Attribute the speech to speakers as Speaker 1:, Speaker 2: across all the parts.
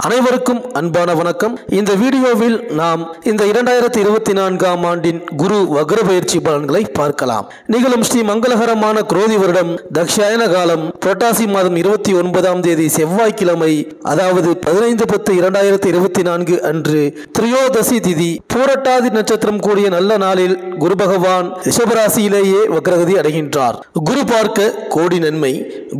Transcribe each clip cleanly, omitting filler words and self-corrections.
Speaker 1: அனைவருக்கும் அன்பான வணக்கம். இந்த வீடியோவில் நாம் இந்த 2024ஆம் ஆண்டின் குரு வக்ர பயிற்சி பலன்களை பார்க்கலாம். நிகழும் ஸ்ரீ மங்களகரமான குரோதி வருடம் தக்ஷாயன காலம் புரட்டாசி மாதம் 29ஆம் தேதி செவ்வாய்க்கிழமை, அதாவது 15/10/2024 அன்று திரியோதசி திதி, பூரட்டாதி நட்சத்திரம் கூடிய நல்ல நாளில் குரு பகவான் ரிஷபராசியிலேயே வக்ரகதி அடைகின்றார். குரு பார்க்க கோடி நன்மை,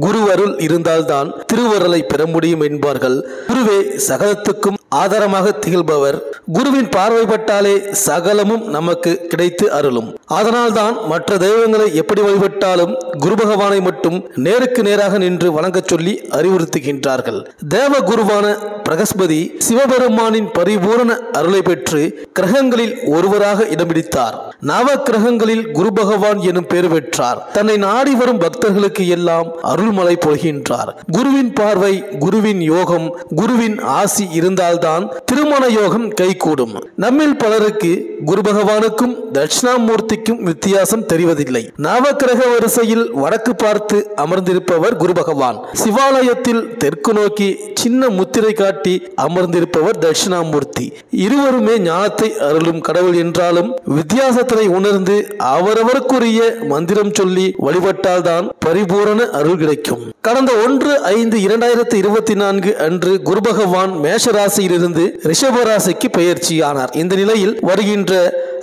Speaker 1: குரு அருள் இருந்தால்தான் திருவருளை பெற முடியும் என்பார்கள். குருவே சகலத்துக்கும் ஆதாரமாக திகழ்பவர். குருவின் பார்வைப்பட்டாலே சகலமும் நமக்கு கிடைத்து அருளும். அதனால்தான் மற்ற தெய்வங்களை எப்படி வழிபட்டாலும் குரு பகவானை மட்டும் நேருக்கு நேராக நின்று வணங்கச் சொல்லி அறிவுறுத்துகின்றார்கள். தேவ குருவான பிரகஸ்பதி சிவபெருமானின் பரிபூரண அருளை பெற்று கிரகங்களில் ஒருவராக இடம் பிடித்தார். நவ கிரகங்களில் குரு பகவான் எனும் பெயர் பெற்றார். தன்னை நாடி வரும் பக்தர்களுக்கு எல்லாம் அருள்மழை பொழிகின்றார். குருவின் பார்வை, குருவின் யோகம், குருவின் ஆசி இருந்தால்தான் திருமண யோகம் கைகூடும். நம்மில் பலருக்கு குரு பகவானுக்கும் தட்சிணாமூர்த்திக்கும் வித்தியாசம் தெரிவதில்லை. நவக்கிரக வரிசையில் வடக்கு பார்த்து அமர்ந்திருப்பவர் குரு பகவான். சிவாலயத்தில் தெற்கு நோக்கி சின்ன முத்திரை காட்டி அமர்ந்திருப்பவர் தட்சிணாமூர்த்தி. இருவருமே ஞானத்தை அருளும் கடவுள் என்றாலும் வித்தியாசத்தை உணர்ந்து அவரவருக்குரிய மந்திரம் சொல்லி வழிபட்டால்தான் பரிபூரண அருள் கிடைக்கும். கடந்த 1/5/2024 அன்று குரு பகவான் மேஷ ராசியிலிருந்து ரிஷப ராசிக்கு பெயர்ச்சியானார். இந்த நிலையில் வருகின்ற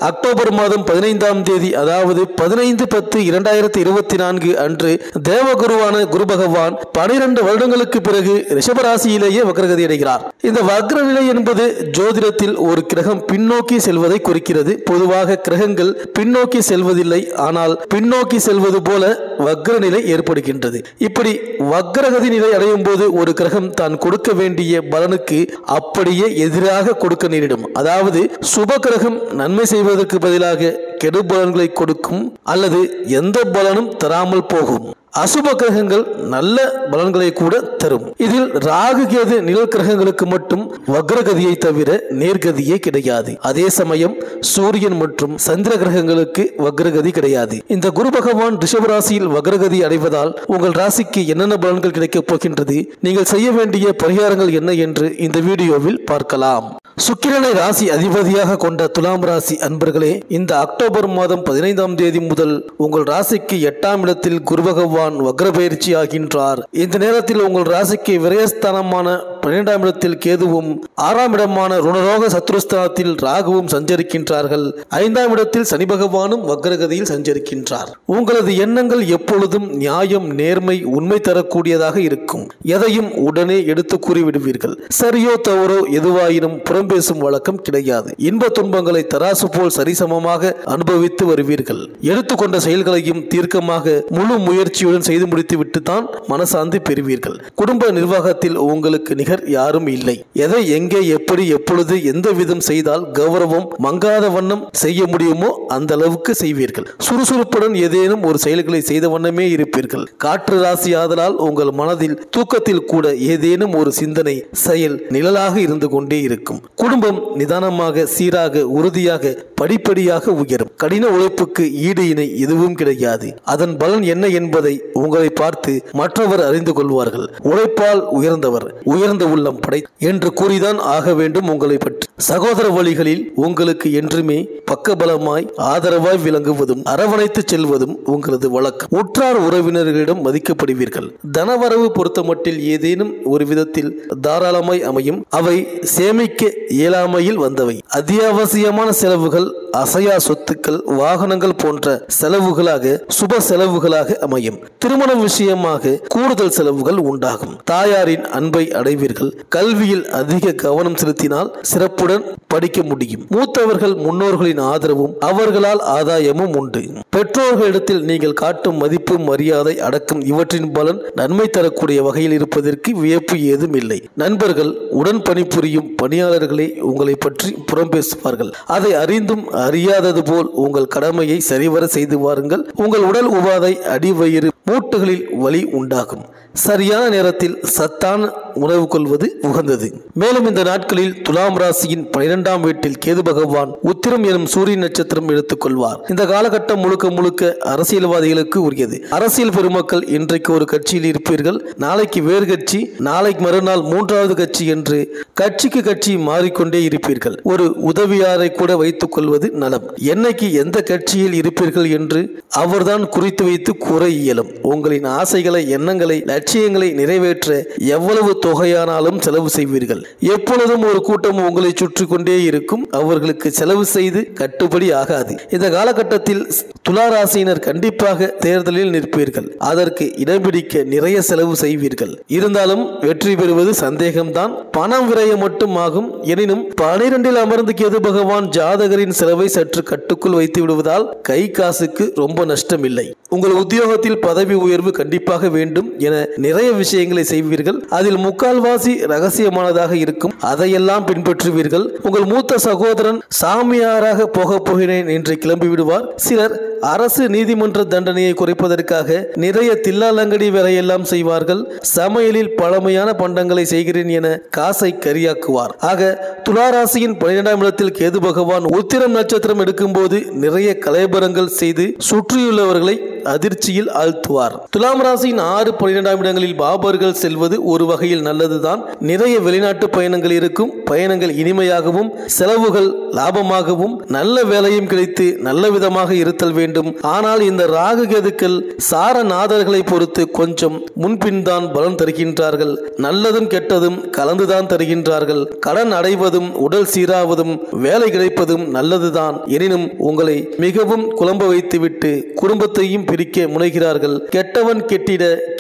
Speaker 1: அக்டோபர் மாதம் 15ஆம் தேதி, அதாவது 15/10/2024 அன்று தேவகுருவான குரு பகவான் 12 வருடங்களுக்கு பிறகு ரிஷபராசியிலேயே வக்ரகதி அடைகிறார். இந்த வக்ர நிலை என்பது ஜோதிடத்தில் ஒரு கிரகம் பின்னோக்கி செல்வதை குறிக்கிறது. பொதுவாக கிரகங்கள் பின்னோக்கி செல்வதில்லை, ஆனால் பின்னோக்கி செல்வது போல வக்ர நிலை ஏற்படுகின்றது. இப்படி வக்ரகதி நிலை அடையும் போது ஒரு கிரகம் தான் கொடுக்க வேண்டிய பலனுக்கு அப்படியே எதிராக கொடுக்க நேரிடும். அதாவது சுப கிரகம் நன்மை செய்வதற்கு பதிலாக கெடு பலன்களை கொடுக்கும், அல்லது எந்த பலனும் தராமல் போகும். அசுப கிரகங்கள் நல்ல பலன்களை கூட தரும். இதில் ராகு கேது நிழல் கிரகங்களுக்கு மட்டும் வக்ரகதியை தவிர நேர்கதியே கிடையாது. அதே சமயம் சூரியன் மற்றும் சந்திர கிரகங்களுக்கு வக்ரகதி கிடையாது. இந்த குரு பகவான் ரிஷபராசியில் வக்ரகதி அடைவதால் உங்கள் ராசிக்கு என்னென்ன பலன்கள் கிடைக்கப் போகின்றது, நீங்கள் செய்ய வேண்டிய பரிகாரங்கள் என்ன என்று இந்த வீடியோவில் பார்க்கலாம். சுக்கிரனை ராசி அதிபதியாக கொண்ட துலாம் ராசி அன்பர்களே, இந்த அக்டோபர் மாதம் 15ஆம் தேதி முதல் உங்கள் ராசிக்கு 8ஆம் இடத்தில் குரு பகவான் வக்ர பயிற்சி ஆகின்றார். இந்த நேரத்தில் உங்கள் ராசிக்கு விரயஸ்தானமான 12ஆம் இடத்தில் கேதுவும், 6ஆம் இடமான ருணரோக சத்ருஸ்தானத்தில் ராகுவும் சஞ்சரிக்கின்றார்கள். 5ஆம் இடத்தில் சனி பகவானும் வக்ரகதியில் சஞ்சரிக்கின்றார். உங்களது எண்ணங்கள் எப்பொழுதும் நியாயம், நேர்மை, உண்மை தரக்கூடியதாக இருக்கும். எதையும் உடனே எடுத்து கூறிவிடுவீர்கள். சரியோ தவறோ எதுவாயினும் பேசும் வழக்கம் கிடையாது. இன்ப துன்பங்களை தராசு போல் சரிசமமாக அனுபவித்து வருவீர்கள். எடுத்துக்கொண்ட செயல்களையும் தீர்க்கமாக முழு முயற்சியுடன் செய்து முடித்துவிட்டு தான் மனசாந்தி பெறுவீர்கள். குடும்ப நிர்வாகத்தில் உங்களுக்கு நிகர் யாரும் இல்லை. எதை எங்கே எப்படி எப்பொழுது எந்த விதம் செய்தால் கௌரவம் மங்காத வண்ணம் செய்ய முடியுமோ அந்த அளவுக்கு செய்வீர்கள். சுறுசுறுப்புடன் ஏதேனும் ஒரு செயல்களை செய்த வண்ணமே இருப்பீர்கள். காற்று ராசி ஆதலால் உங்கள் மனதில் தூக்கத்தில் கூட ஏதேனும் ஒரு சிந்தனை, செயல் நிழலாக இருந்து கொண்டே இருக்கும். குடும்பம் நிதானமாக, சீராக, உறுதியாக, படிப்படியாக உயரும். கடின உழைப்புக்கு ஈடு இணை எதுவும் கிடையாது. அதன் பலன் என்ன என்பதை உங்களை பார்த்து மற்றவர் அறிந்து கொள்வார்கள். உழைப்பால் உயர்ந்தவர், உயர்ந்த உள்ளம் படை என்று கூறிதான் ஆக வேண்டும் உங்களை பற்றி. சகோதர வழிகளில் உங்களுக்கு என்றுமே பக்கபலமாய் ஆதரவாய் விளங்குவதும் அரவணைத்து செல்வதும் உங்களது வழக்கம். உற்றார் உறவினர்களிடம் மதிக்கப்படுவீர்கள். தனவரவு பொறுத்தமட்டில் ஏதேனும் ஒரு விதத்தில் தாராளமாய் அமையும். அவை சேமிக்க இயலாமையில் வந்தவை. அத்தியாவசியமான செலவுகள், அசையா சொத்துக்கள், வாகனங்கள் போன்ற செலவுகளாக சுப செலவுகளாக அமையும். திருமண விஷயமாக கூடுதல் செலவுகள் உண்டாகும். தாயாரின் அன்பை அடைவீர்கள். கல்வியில் அதிக கவனம் செலுத்தினால் சிறப்புடன் படிக்க முடியும். மூத்தவர்கள் முன்னோர்களின் ஆதரவும் அவர்களால் ஆதாயமும் உண்டு. பெற்றோர்களிடத்தில் நீங்கள் காட்டும் மதிப்பு, மரியாதை, அடக்கம் இவற்றின் பலன் நன்மை தரக்கூடிய வகையில் இருப்பதற்கு வியப்பு ஏதும் இல்லை. நண்பர்கள், உடன் பணிபுரியும் பணியாளர்களே உங்களை பற்றி புறம் பேசுவார்கள். அதை அறிந்தும் அறியாதது போல் உங்கள் கடமையை சரிவர செய்து வாருங்கள். உங்கள் உடல் உபாதை, அடிவயிறு, மூட்டுகளில் வலி உண்டாகும். சரியான நேரத்தில் சத்தான உணவு கொள்வது உகந்தது. மேலும் இந்த நாட்களில் துலாம் ராசியின் 12ஆம் வீட்டில் கேது பகவான் உத்திரம் எனும் சூரிய நட்சத்திரம் எடுத்துக்கொள்வார். இந்த காலகட்டம் முழுக்க முழுக்க அரசியல்வாதிகளுக்கு உரியது. அரசியல் பெருமக்கள் இன்றைக்கு ஒரு கட்சியில் இருப்பீர்கள், நாளைக்கு வேறு கட்சி, நாளைக்கு மறுநாள் 3வது கட்சி என்று கட்சிக்கு கட்சி மாறிக்கொண்டே இருப்பீர்கள். ஒரு உதவியாரை கூட வைத்துக் கொள்வது நலம். என்னைக்கு எந்த கட்சியில் இருப்பீர்கள் என்று அவர்தான் குறித்து வைத்து கூற இயலும். உங்களின் ஆசைகளை, எண்ணங்களை, லட்சியங்களை நிறைவேற்ற எவ்வளவு தொகையானாலும் செலவு செய்வீர்கள். எப்பொழுதும் ஒரு கூட்டம் உங்களை சுற்றி கொண்டே இருக்கும். அவர்களுக்கு செலவு செய்து கட்டுப்படி ஆகாது. இந்த காலகட்டத்தில் துலா ராசியினர் கண்டிப்பாக தேர்தலில் நிற்பீர்கள். அதற்கு இடம் பிடிக்க நிறைய செலவு செய்வீர்கள். இருந்தாலும் வெற்றி பெறுவது சந்தேகம்தான். பணம் விரயம் மட்டும் ஆகும். எனினும் 12இல் அமர்ந்து கேது பகவான் ஜாதகரின் செலவை சற்று கட்டுக்குள் வைத்து விடுவதால் கை காசுக்கு ரொம்ப நஷ்டம் இல்லை. உங்கள் உத்தியோகத்தில் பதவி உயர்வு கண்டிப்பாக வேண்டும் என நிறைய விஷயங்களை செய்வீர்கள். அதில் முக்கால்வாசி ரகசியமானதாக இருக்கும். அதையெல்லாம் பின்பற்றுவீர்கள். உங்கள் மூத்த சகோதரன் சாமியாராக போகிறேன் என்று கிளம்பி விடுவார். சிலர் அரசு நீதிமன்ற தண்டனையை குறைப்பதற்காக நிறைய தில்லாலங்கடி வேலையெல்லாம் செய்வார்கள். சமையலில் பழமையான பண்டங்களை செய்கிறேன் என காசை கரியாக்குவார். ஆக துளாராசியின் 12ஆம் இடத்தில் கேது பகவான் உத்திரம் நட்சத்திரம் எடுக்கும் போது நிறைய கலைபரங்கள் செய்து சுற்றியுள்ளவர்களை அதிர்ச்சியில் ஆழ்த்துவார். துலாம் ராசியின் 6, 12ஆம் இடங்களில் பாபர்கள் செல்வது ஒரு வகையில் நல்லதுதான். நிறைய வெளிநாட்டு பயணங்கள் இருக்கும். பயணங்கள் இனிமையாகவும் செலவுகள் லாபமாகவும் நல்ல வேலையும் கிடைத்து நல்ல விதமாக இருத்தல் வேண்டும். ஆனால் இந்த ராகு கேதுக்கள் சாரநாதர்களை பொறுத்து கொஞ்சம் முன்பின் தான் பலன் தருகின்றார்கள். நல்லதும் கெட்டதும் கலந்துதான் தருகின்றார்கள். கடன் அடைவதும் உடல் சீராவதும் வேலை கிடைப்பதும் நல்லதுதான். எனினும் உங்களை மிகவும் குழம்ப வைத்துவிட்டு குடும்பத்தையும் பிரிக்க முனைகிறார்கள். கெட்டவன்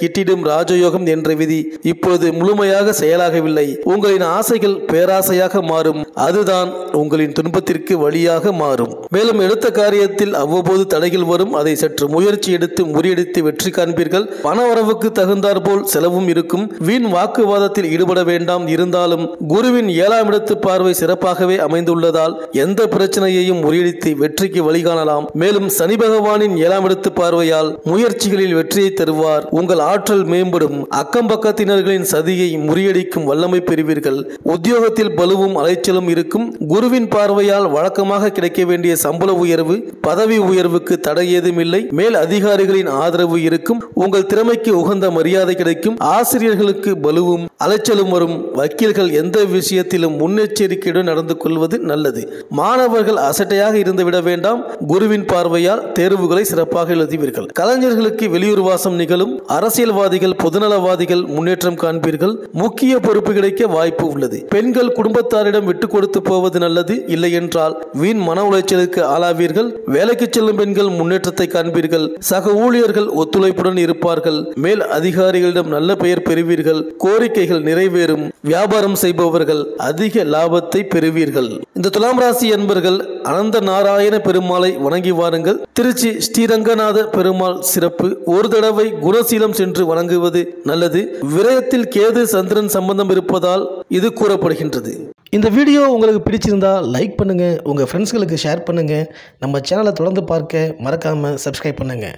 Speaker 1: கெட்டிடும் ராஜயோகம் என்ற விதி இப்பொழுது முழுமையாக செயலாகவில்லை. உங்களின் ஆசைகள் பேராசையாக மாறும். அதுதான் உங்களின் துன்பத்திற்கு வழியாக மாறும். மேலும் எடுத்த காரியத்தில் அவ்வப்போது தடைகள் வரும். அதை சற்று முயற்சி எடுத்து முறியடித்து வெற்றி காண்பீர்கள். பண வரவுக்கு தகுந்தாற் போல் செலவும் இருக்கும். வீண் வாக்குவாதத்தில் ஈடுபட வேண்டாம். இருந்தாலும் குருவின் 7ஆம் இடத்து பார்வை சிறப்பாகவே அமைந்துள்ளதால் எந்த பிரச்சனையையும் முறியடித்து வெற்றிக்கு வழிகாணலாம். மேலும் சனி பகவானின் 7ஆம் இடத்து பார்வையால் முயற்சிகளில் வெற்றியை தருவார். உங்கள் ஆற்றல் மேம்படும். அக்கம் பக்கத்தினர்களின் சதியை முறியடிக்கும் வல்லமை பெறுவீர்கள். உத்தியோகத்தில் பலுவும் அலைச்சலும் இருக்கும். குருவின் பார்வையால் வழக்கமாக கிடைக்க வேண்டிய சம்பள உயர்வு, பதவி உயர்வுக்கு தடை ஏதும் இல்லை. மேல் அதிகாரிகளின் ஆதரவு இருக்கும். உங்கள் திறமைக்கு உகந்த மரியாதை கிடைக்கும். ஆசிரியர்களுக்கு பலுவும் அலைச்சலும் வரும். வக்கீல்கள் எந்த விஷயத்திலும் முன்னெச்சரிக்கையுடன் நடந்து கொள்வது நல்லது. மாணவர்கள் அசட்டையாக இருந்துவிட வேண்டாம். குருவின் பார்வையால் தேர்வுகளை சிறப்பாக எழுதுவீர்கள். கலைஞர்களுக்கு வெளியூர் வாசம் நிகழும். அரசியல்வாதிகள், பொதுநலவாதிகள் முன்னேற்றம் காண்பீர்கள். முக்கிய பொறுப்பு கிடைக்க வாய்ப்பு உள்ளது. பெண்கள் குடும்பத்தாரிடம் விட்டு கொடுத்து போவது நல்லது. இல்லை என்றால் வீண் மன உளைச்சலுக்கு ஆளாவீர்கள். வேலைக்கு செல்லும் பெண்கள் முன்னேற்றத்தை காண்பீர்கள். சக ஊழியர்கள் ஒத்துழைப்புடன் இருப்பார்கள். மேல் அதிகாரிகளிடம் நல்ல பெயர் பெறுவீர்கள். கோரிக்கைகள் நிறைவேறும். வியாபாரம் செய்பவர்கள் அதிக லாபத்தை பெறுவீர்கள். இந்த துலாம் ராசி என்பர்கள் அனந்த நாராயண பெருமாளை வணங்கி வாருங்கள். திருச்சி ஸ்ரீரங்கநாத பெருமாள் சிறப்பு. ஒரு தடவை குணசீலம் சென்று வணங்குவது நல்லது. விரயத்தில் கேது சந்திரன் சம்பந்தம் இருப்பதால் இது கூறப்படுகின்றது. இந்த வீடியோ உங்களுக்கு பிடிச்சிருந்தா லைக் பண்ணுங்க, உங்க ஃப்ரெண்ட்ஸ்களுக்கு ஷேர் பண்ணுங்க. நம்ம சேனலை தொடர்ந்து பார்க்க மறக்காம சப்ஸ்கிரைப் பண்ணுங்க.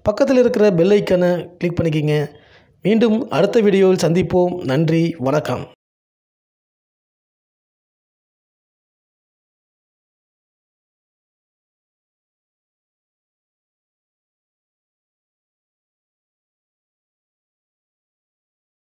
Speaker 1: பக்கத்தில் இருக்கிற பெல் ஐக்கானை கிளிக் பண்ணிக்கிங்க. மீண்டும் அடுத்த வீடியோவில் சந்திப்போம். நன்றி, வணக்கம்.